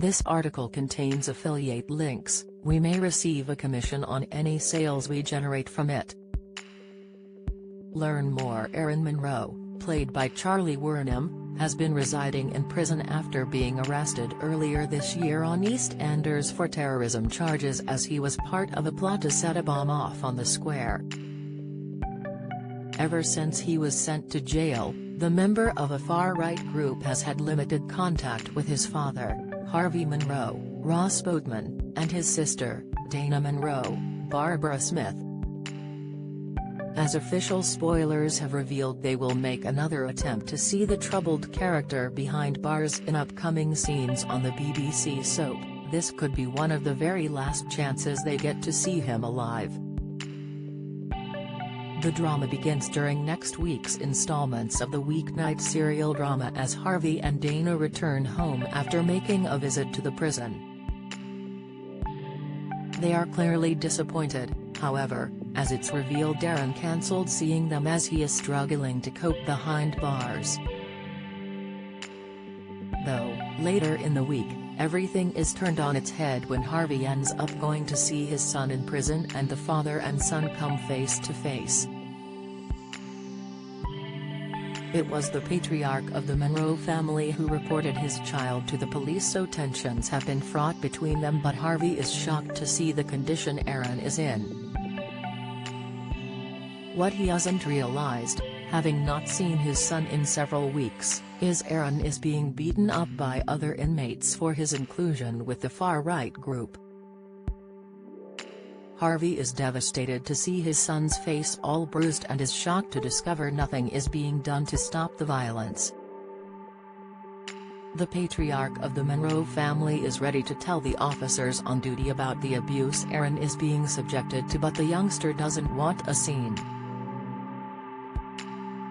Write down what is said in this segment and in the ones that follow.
This article contains affiliate links. We may receive a commission on any sales we generate from it. Learn more. Aaron Monroe, played by Charlie Wernham, has been residing in prison after being arrested earlier this year on EastEnders for terrorism charges as he was part of a plot to set a bomb off on the square. Ever since he was sent to jail, the member of a far-right group has had limited contact with his father, Harvey Monroe, Ross Boatman, and his sister, Dana Monroe, Barbara Smith. As official spoilers have revealed, they will make another attempt to see the troubled character behind bars in upcoming scenes on the BBC soap. This could be one of the very last chances they get to see him alive. The drama begins during next week's installments of the weeknight serial drama as Harvey and Dana return home after making a visit to the prison. They are clearly disappointed, however, as it's revealed Aaron cancelled seeing them as he is struggling to cope behind bars. Though, later in the week, everything is turned on its head when Harvey ends up going to see his son in prison and the father and son come face to face. It was the patriarch of the Monroe family who reported his child to the police, so tensions have been fraught between them, but Harvey is shocked to see the condition Aaron is in. What he hasn't realized, having not seen his son in several weeks, is Aaron is being beaten up by other inmates for his inclusion with the far-right group. Harvey is devastated to see his son's face all bruised and is shocked to discover nothing is being done to stop the violence. The patriarch of the Monroe family is ready to tell the officers on duty about the abuse Aaron is being subjected to, but the youngster doesn't want a scene.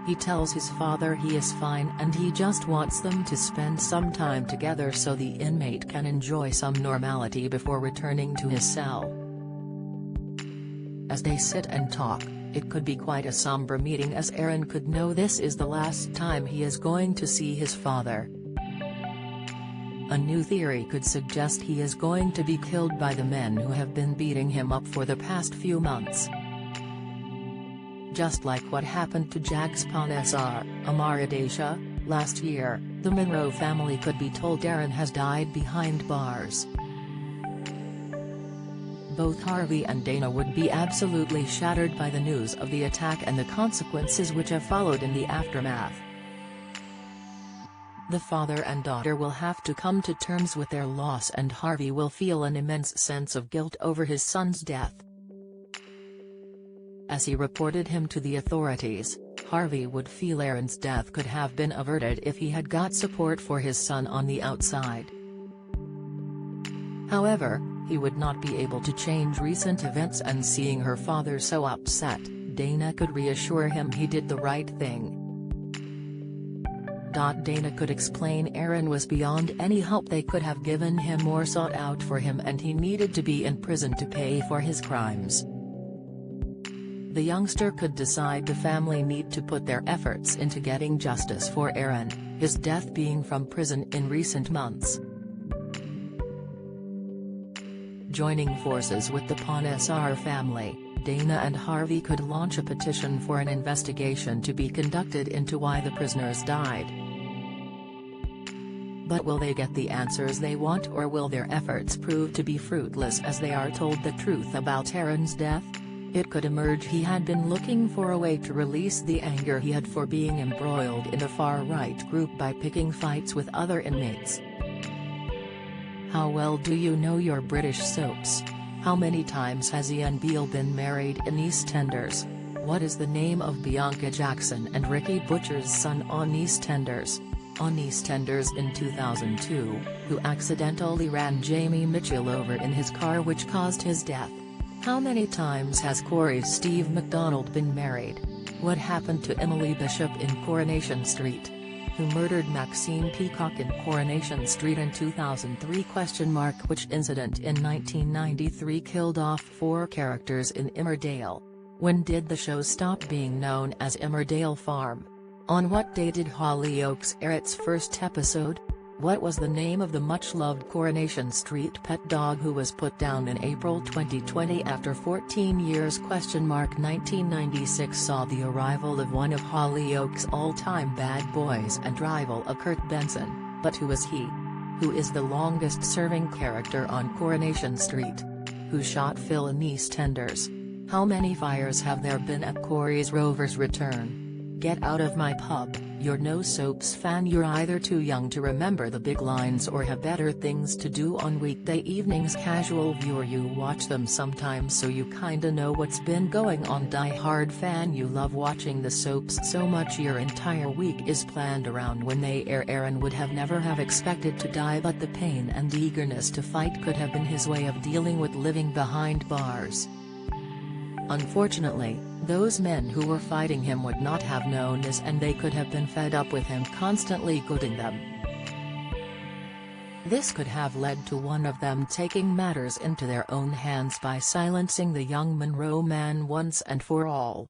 He tells his father he is fine and he just wants them to spend some time together so the inmate can enjoy some normality before returning to his cell. As they sit and talk, it could be quite a somber meeting as Aaron could know this is the last time he is going to see his father. A new theory could suggest he is going to be killed by the men who have been beating him up for the past few months. Just like what happened to Jack's Panesar, Amaradesha, last year, the Monroe family could be told Aaron has died behind bars. Both Harvey and Dana would be absolutely shattered by the news of the attack and the consequences which have followed in the aftermath. The father and daughter will have to come to terms with their loss, and Harvey will feel an immense sense of guilt over his son's death. As he reported him to the authorities, Harvey would feel Aaron's death could have been averted if he had got support for his son on the outside. However, he would not be able to change recent events, and seeing her father so upset, Dana could reassure him he did the right thing. Dana could explain Aaron was beyond any help they could have given him or sought out for him, and he needed to be in prison to pay for his crimes. The youngster could decide the family need to put their efforts into getting justice for Aaron, his death being from prison in recent months. Joining forces with the Panesar family, Dana and Harvey could launch a petition for an investigation to be conducted into why the prisoners died. But will they get the answers they want, or will their efforts prove to be fruitless as they are told the truth about Aaron's death? It could emerge he had been looking for a way to release the anger he had for being embroiled in the far-right group by picking fights with other inmates. How well do you know your British soaps? How many times has Ian Beale been married in EastEnders? What is the name of Bianca Jackson and Ricky Butcher's son on EastEnders? On EastEnders in 2002, who accidentally ran Jamie Mitchell over in his car which caused his death? How many times has Corey's Steve MacDonald been married? What happened to Emily Bishop in Coronation Street? Who murdered Maxine Peacock in Coronation Street in 2003? Which incident in 1993 killed off 4 characters in Emmerdale? When did the show stop being known as Emmerdale Farm? On what day did Hollyoaks air its first episode? What was the name of the much-loved Coronation Street pet dog who was put down in April 2020 after 14 years? 1996 saw the arrival of one of Hollyoaks' all-time bad boys and rival of Kurt Benson, but who is he? Who is the longest-serving character on Coronation Street? Who shot Phil in EastEnders? How many fires have there been at Corey's Rover's return? Get out of my pub, you're no soaps fan. You're either too young to remember the big lines or have better things to do on weekday evenings. Casual viewer, you watch them sometimes so you kinda know what's been going on. Die-hard fan, you love watching the soaps so much your entire week is planned around when they air. Aaron would have never have expected to die, but the pain and eagerness to fight could have been his way of dealing with living behind bars. Unfortunately, those men who were fighting him would not have known this, and they could have been fed up with him constantly goading them. This could have led to one of them taking matters into their own hands by silencing the young Monroe man once and for all.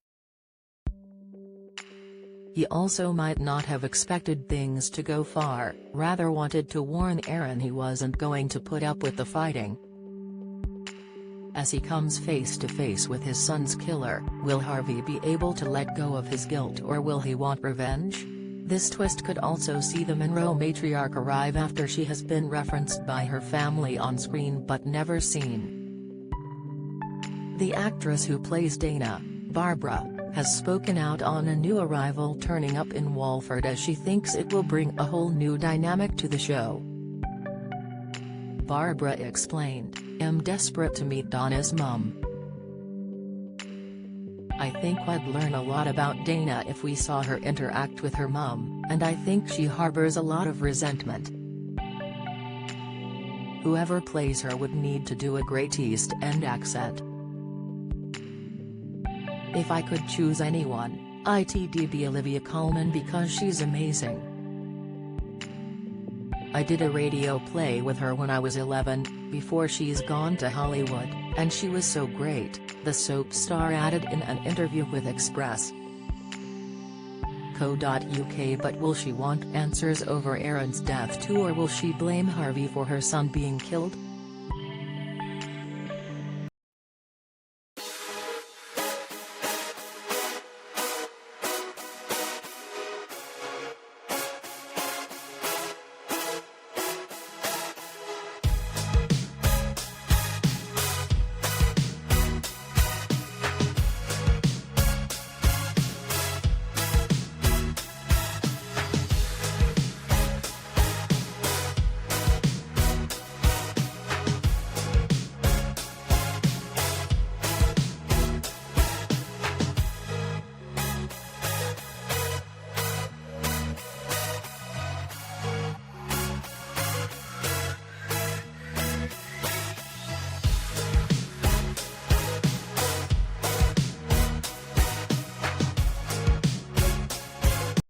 He also might not have expected things to go far, rather wanted to warn Aaron he wasn't going to put up with the fighting. As he comes face to face with his son's killer, will Harvey be able to let go of his guilt, or will he want revenge? This twist could also see the Monroe matriarch arrive after she has been referenced by her family on screen but never seen. The actress who plays Dana, Barbara, has spoken out on a new arrival turning up in Walford, as she thinks it will bring a whole new dynamic to the show. Barbara explained, "I'm desperate to meet Donna's mum. I think I'd learn a lot about Dana if we saw her interact with her mum, and I think she harbors a lot of resentment. Whoever plays her would need to do a great East End accent. If I could choose anyone, it'd be Olivia Colman because she's amazing. I did a radio play with her when I was 11, before she's gone to Hollywood, and she was so great," the soap star added in an interview with Express. Co.uk. But will she want answers over Aaron's death too, or will she blame Harvey for her son being killed?